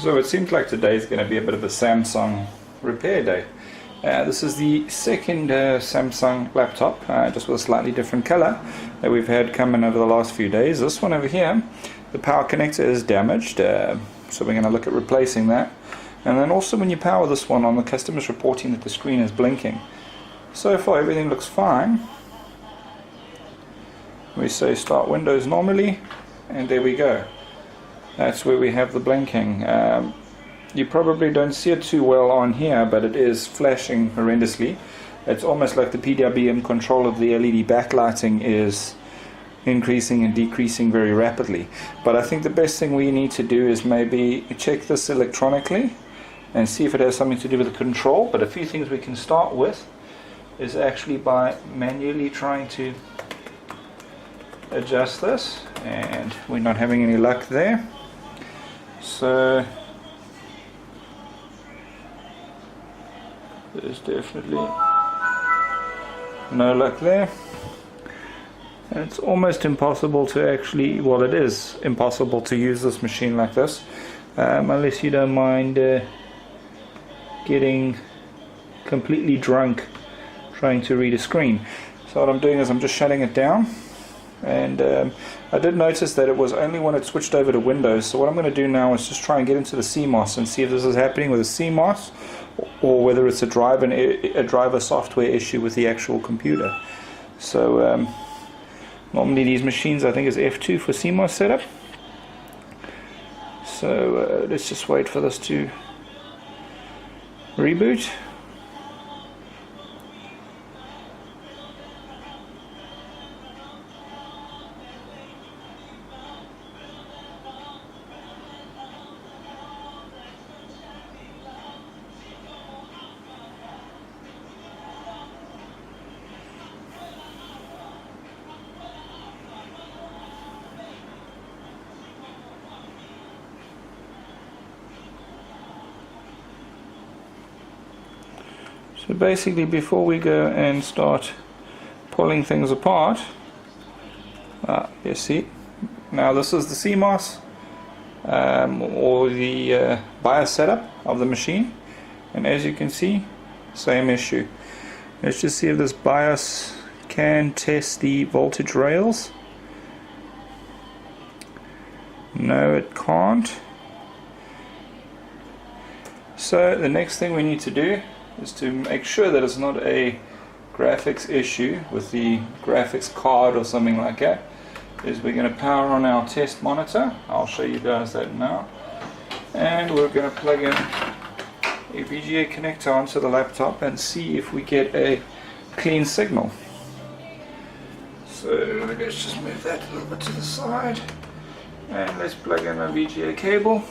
So it seems like today is going to be a bit of a Samsung repair day. This is the second Samsung laptop, just with a slightly different color that we've had come in over the last few days. This one over here, the power connector is damaged, so we're going to look at replacing that. And then also when you power this one on, the customer's reporting that the screen is blinking. So far everything looks fine. We say start Windows normally, and there we go. That's where we have the blinking. You probably don't see it too well on here, but it is flashing horrendously. It's almost like the PWM control of the LED backlighting is increasing and decreasing very rapidly. But I think the best thing we need to do is maybe check this electronically and see if it has something to do with the control. But a few things we can start with is actually by manually trying to adjust this, and we're not having any luck there. So there's definitely no luck there, and it's almost impossible to actually, well, it is impossible to use this machine like this unless you don't mind getting completely drunk trying to read a screen. So what I'm doing is I'm just shutting it down, and I did notice that it was only when it switched over to Windows. So what I'm going to do now is just try and get into the CMOS and see if this is happening with a CMOS or whether it's a driver software issue with the actual computer. So normally these machines, I think, is F2 for CMOS setup. So let's just wait for this to reboot. So basically, before we go and start pulling things apart, you see, now this is the CMOS or the BIOS setup of the machine, and as you can see, same issue. Let's just see if this BIOS can test the voltage rails. No, it can't. So the next thing we need to do is to make sure that it's not a graphics issue with the graphics card or something like that, is we're going to power on our test monitor. I'll show you guys that now. And we're going to plug in a VGA connector onto the laptop and see if we get a clean signal. So let's just move that a little bit to the side, and let's plug in a VGA cable.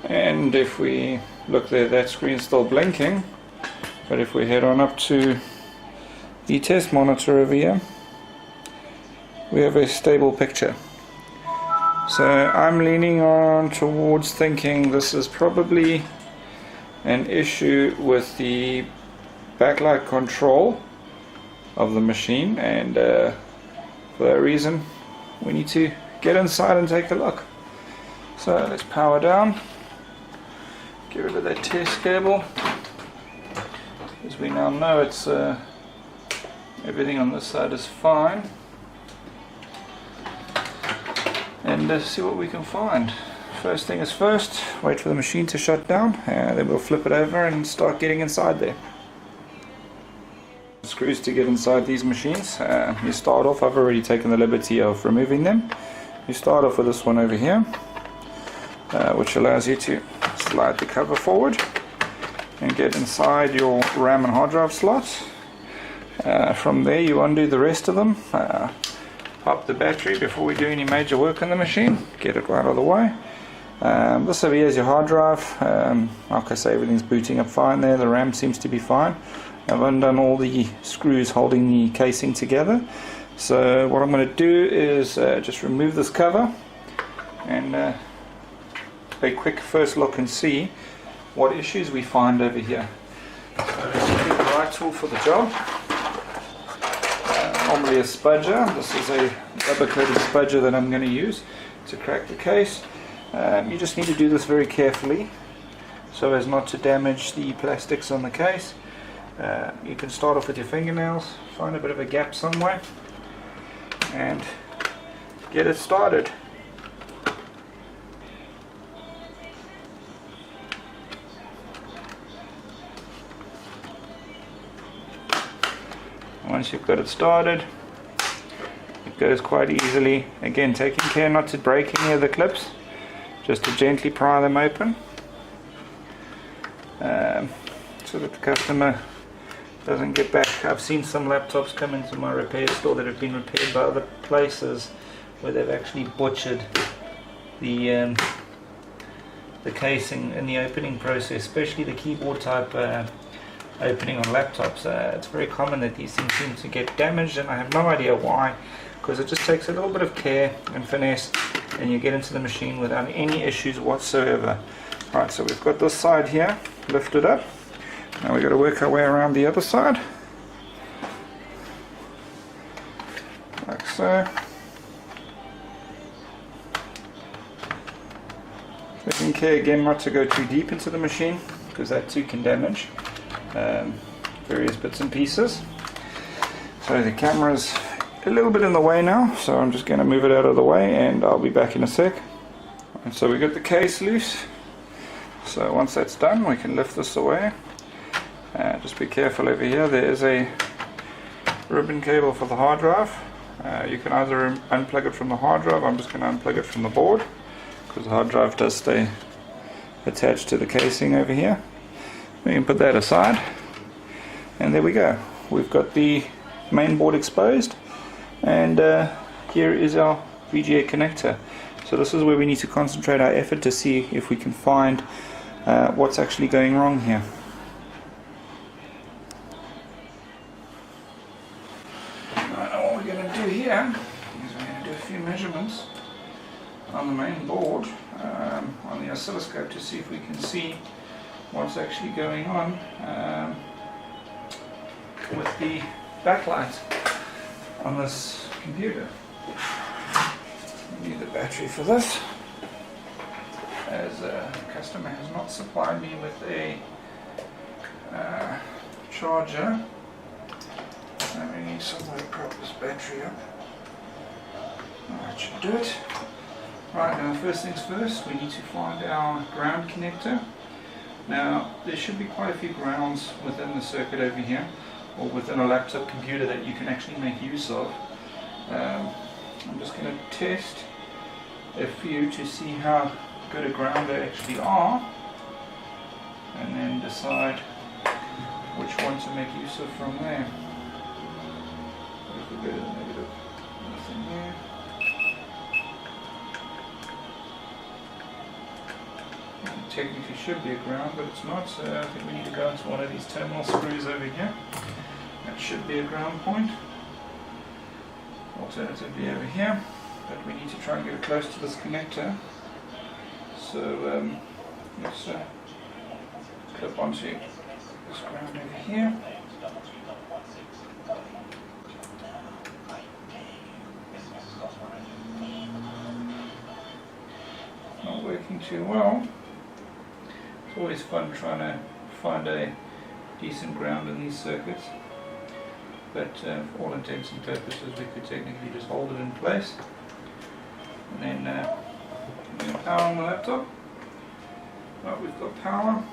And if we look there, that screen's still blinking, but if we head on up to the test monitor over here, we have a stable picture. So I'm leaning on towards thinking this is probably an issue with the backlight control of the machine, and for that reason we need to get inside and take a look. So let's power down. Get rid of that test cable, as we now know it's everything on this side is fine, and see what we can find. First thing is first, wait for the machine to shut down, then we'll flip it over and start getting inside there. Screws to get inside these machines. You start off, I've already taken the liberty of removing them. You start off with this one over here, which allows you to slide the cover forward and get inside your RAM and hard drive slots. From there you undo the rest of them, pop the battery before we do any major work on the machine, get it right out of the way. This over here is your hard drive. Like I say, everything's booting up fine there, the RAM seems to be fine. I've undone all the screws holding the casing together. So what I'm going to do is just remove this cover and a quick first look and see what issues we find over here. So let's get the right tool for the job. normally a spudger. This is a rubber coated spudger that I'm going to use to crack the case. You just need to do this very carefully so as not to damage the plastics on the case. You can start off with your fingernails, find a bit of a gap somewhere and get it started. Once you've got it started, it goes quite easily. Again, taking care not to break any of the clips, just to gently pry them open so that the customer doesn't get back. I've seen some laptops come into my repair store that have been repaired by other places where they've actually butchered the casing in the opening process, especially the keyboard type opening on laptops. It's very common that these things seem to get damaged, and I have no idea why, because it just takes a little bit of care and finesse and you get into the machine without any issues whatsoever. Right, so we've got this side here lifted up. Now we've got to work our way around the other side, like so. Taking care again not to go too deep into the machine, because that too can damage various bits and pieces. So the camera's a little bit in the way now, so I'm just going to move it out of the way and I'll be back in a sec. And so we got the case loose, so once that's done we can lift this away. Just be careful over here, there is a ribbon cable for the hard drive. You can either unplug it from the hard drive. I'm just going to unplug it from the board, because the hard drive does stay attached to the casing over here. We can put that aside, and there we go. We've got the main board exposed, and here is our VGA connector. So this is where we need to concentrate our effort to see if we can find what's actually going wrong here. Right, now what we're going to do here is we're going to do a few measurements on the main board, on the oscilloscope, to see if we can see what's actually going on with the backlight on this computer. We need the battery for this, as the customer has not supplied me with a charger. And we need some way to prop this battery up. That should do it. Right, now first things first, we need to find our ground connector. Now there should be quite a few grounds within the circuit over here, or within a laptop computer, that you can actually make use of. I'm just going to test a few to see how good a ground they actually are, and then decide which one to make use of from there. If we go to the negative, nothing there. Technically should be a ground, but it's not, so I think we need to go into one of these terminal screws over here. That should be a ground point. Alternatively over here, but we need to try and get it close to this connector. So let's clip onto this ground over here. Not working too well. It's always fun trying to find a decent ground in these circuits, but for all intents and purposes we could technically just hold it in place, and then power on the laptop. Right, we've got power.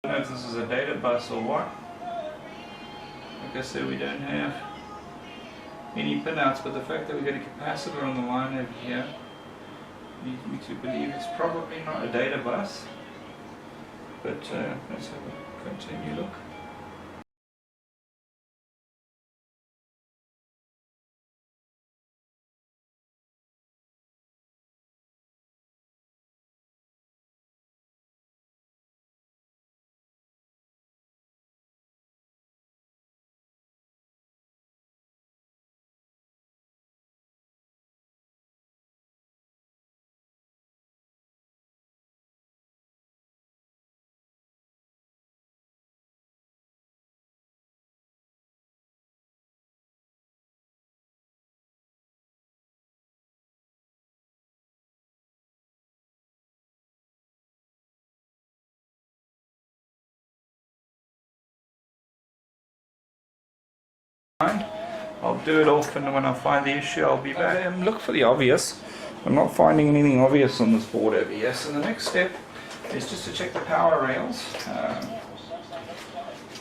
I don't know if this is a data bus or what, Like I said, we don't have any pinouts, but the fact that we've got a capacitor on the line over here leads me to believe it's probably not a data bus. But let's have a continue look. I'll do it off, and when I find the issue I'll be back. Look for the obvious. I'm not finding anything obvious on this board over here, so the next step is just to check the power rails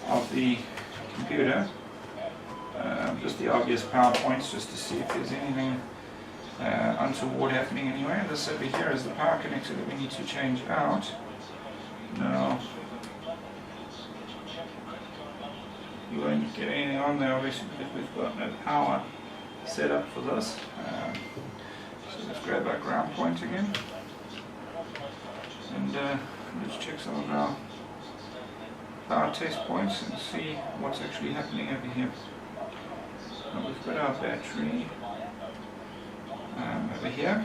of the computer. Just the obvious power points, just to see if there's anything untoward happening anywhere. This over here is the power connector that we need to change out. Now, you won't get anything on there obviously because we've got no power set up for this. So let's grab our ground point again and let's check some of our power test points and see what's actually happening over here. Now we've got our battery over here,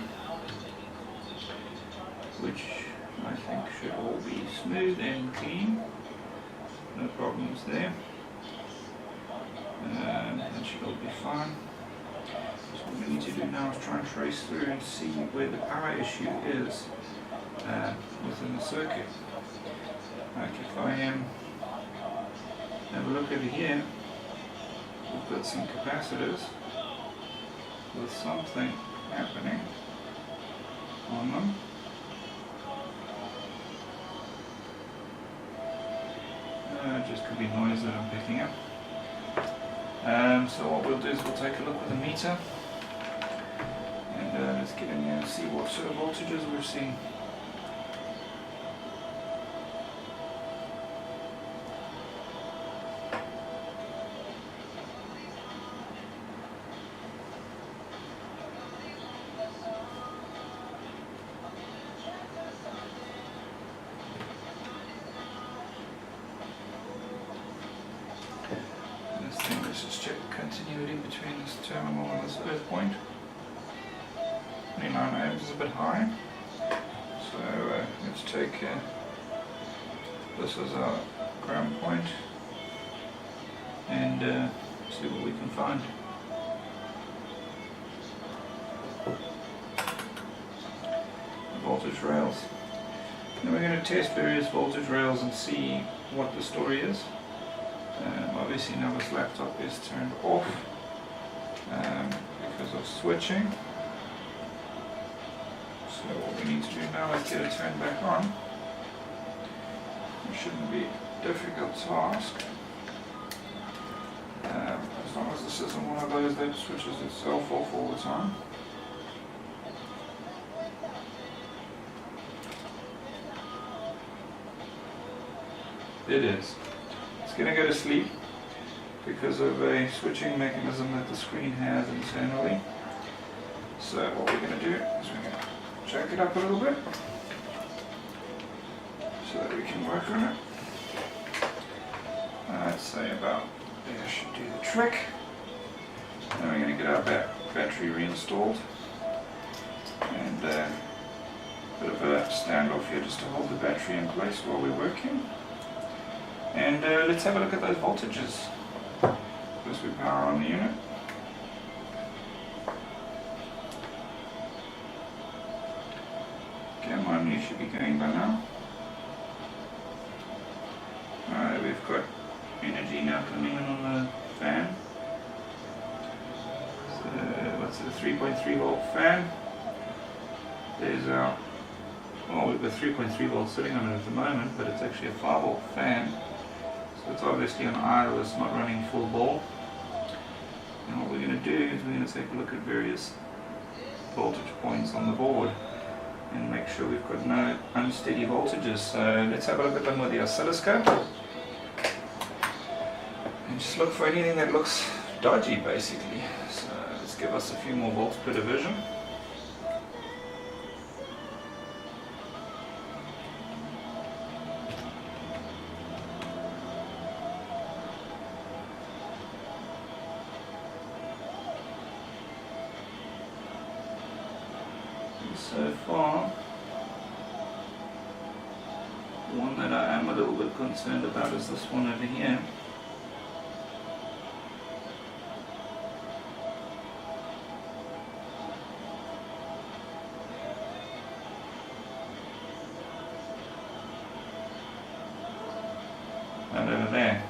which I think should all be smooth and clean, no problems there. That should all be fine. So what we need to do now is try and trace through and see where the power issue is within the circuit. Like if I have a look over here, we've got some capacitors with something happening on them. It just could be noise that I'm picking up. So what we'll do is we'll take a look with the meter and let's get in here and see what sort of voltages we're seeing. Let's just check the continuity between this terminal and this earth point. 29 ohms is a bit high, so let's take this as our ground point and see what we can find. The voltage rails. Then we're going to test various voltage rails and see what the story is. Obviously now this laptop is turned off because of switching. So what we need to do now is get it turned back on. It shouldn't be a difficult task. As long as this isn't one of those that switches itself off all the time. It is. It's going to go to sleep because of a switching mechanism that the screen has internally. So what we're going to do is we're going to jack it up a little bit so that we can work on it. I'd say about there should do the trick. Then we're going to get our battery reinstalled and a bit of a standoff here just to hold the battery in place while we're working. And let's have a look at those voltages. First we power on the unit. Come on, you should be going by now. Alright, we've got energy now coming in on the fan. So, what's it, a 3.3 volt fan. There's our, well, we've got 3.3 volts sitting on it at the moment, but it's actually a 5 volt fan. So it's obviously an iOS not running full ball. And what we're going to do is we're going to take a look at various voltage points on the board and make sure we've got no unsteady voltages. So let's have a look at them with the oscilloscope and just look for anything that looks dodgy basically. So let's give us a few more volts per division. So far, one that I am a little bit concerned about is this one over here. And over there.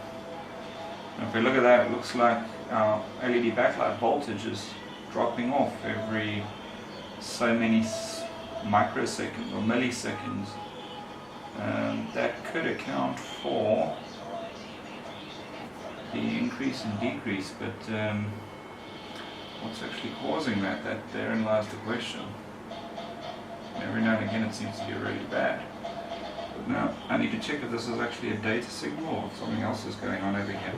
If we look at that, it looks like our LED backlight voltage is dropping off every so many microseconds or milliseconds. That could account for the increase and decrease, but what's actually causing that? Therein lies the question. Every now and again it seems to be really bad. But now I need to check if this is actually a data signal or if something else is going on over here.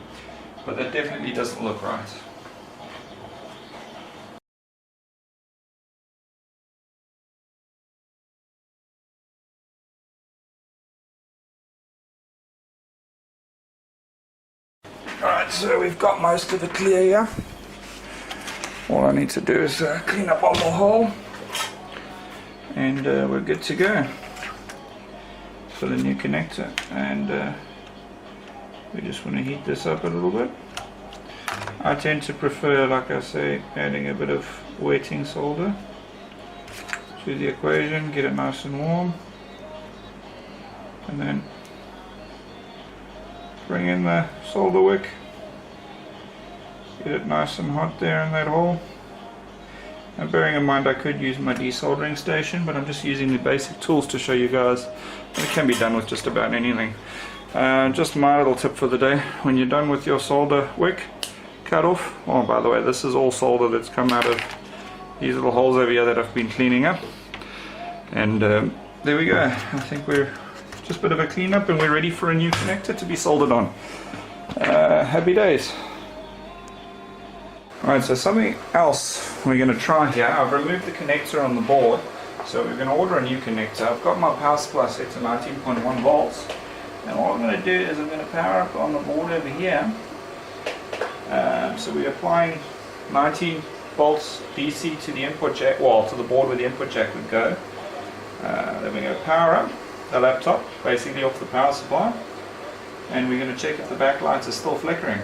But that definitely doesn't look right. Alright, so we've got most of it clear here. All I need to do is clean up one more hole and we're good to go for the new connector. And we just want to heat this up a little bit. I tend to prefer, like I say, adding a bit of wetting solder to the equation, get it nice and warm, and then bring in the solder wick, get it nice and hot there in that hole. Now bearing in mind I could use my desoldering station, but I'm just using the basic tools to show you guys that it can be done with just about anything. Just my little tip for the day: when you're done with your solder wick cut off, oh by the way, this is all solder that's come out of these little holes over here that I've been cleaning up, and there we go. I think we're just a bit of a cleanup and we're ready for a new connector to be soldered on. Happy days. Alright, so something else we're going to try here. I've removed the connector on the board, so we're going to order a new connector. I've got my power supply set to 19.1 volts, and what I'm going to do is I'm going to power up on the board over here. So we're applying 19 volts DC to the input jack, well, to the board where the input jack would go. Then we're going to power up the laptop, basically off the power supply, and we're going to check if the backlights are still flickering.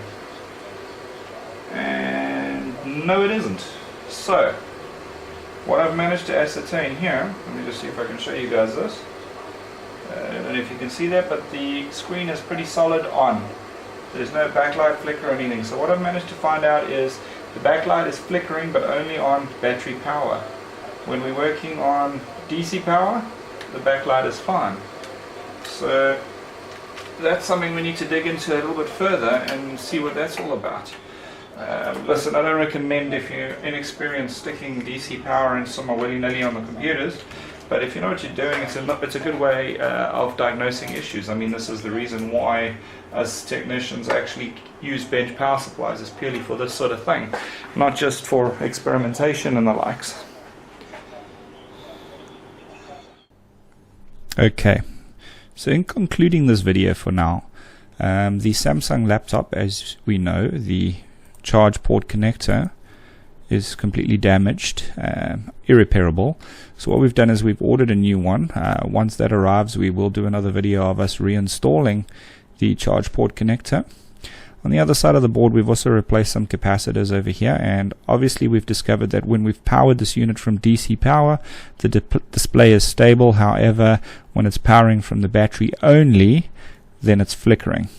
And no, it isn't. So what I've managed to ascertain here, let me just see if I can show you guys this. I don't know if you can see that, but the screen is pretty solid on. There's no backlight flicker or anything. So what I've managed to find out is the backlight is flickering, but only on battery power. When we're working on DC power, the backlight is fine. So that's something we need to dig into a little bit further and see what that's all about. Listen, I don't recommend, if you're inexperienced, sticking DC power in somewhere willy-nilly on the computers, but if you know what you're doing, it's a good way of diagnosing issues. I mean, this is the reason why us technicians actually use bench power supplies, is purely for this sort of thing, not just for experimentation and the likes. Okay, so in concluding this video for now, the Samsung laptop, as we know, the charge port connector is completely damaged, irreparable. So what we've done is we've ordered a new one. Once that arrives, we will do another video of us reinstalling the charge port connector. On the other side of the board, we've also replaced some capacitors over here, and obviously we've discovered that when we've powered this unit from DC power, the display is stable. However, when it's powering from the battery only, then it's flickering.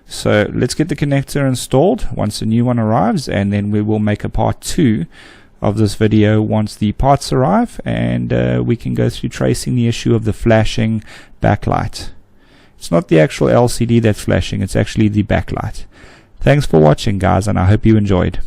So let's get the connector installed once a new one arrives, and then we will make a part 2 of this video once the parts arrive, and we can go through tracing the issue of the flashing backlight. It's not the actual LCD that's flashing, it's actually the backlight. Thanks for watching, guys, and I hope you enjoyed.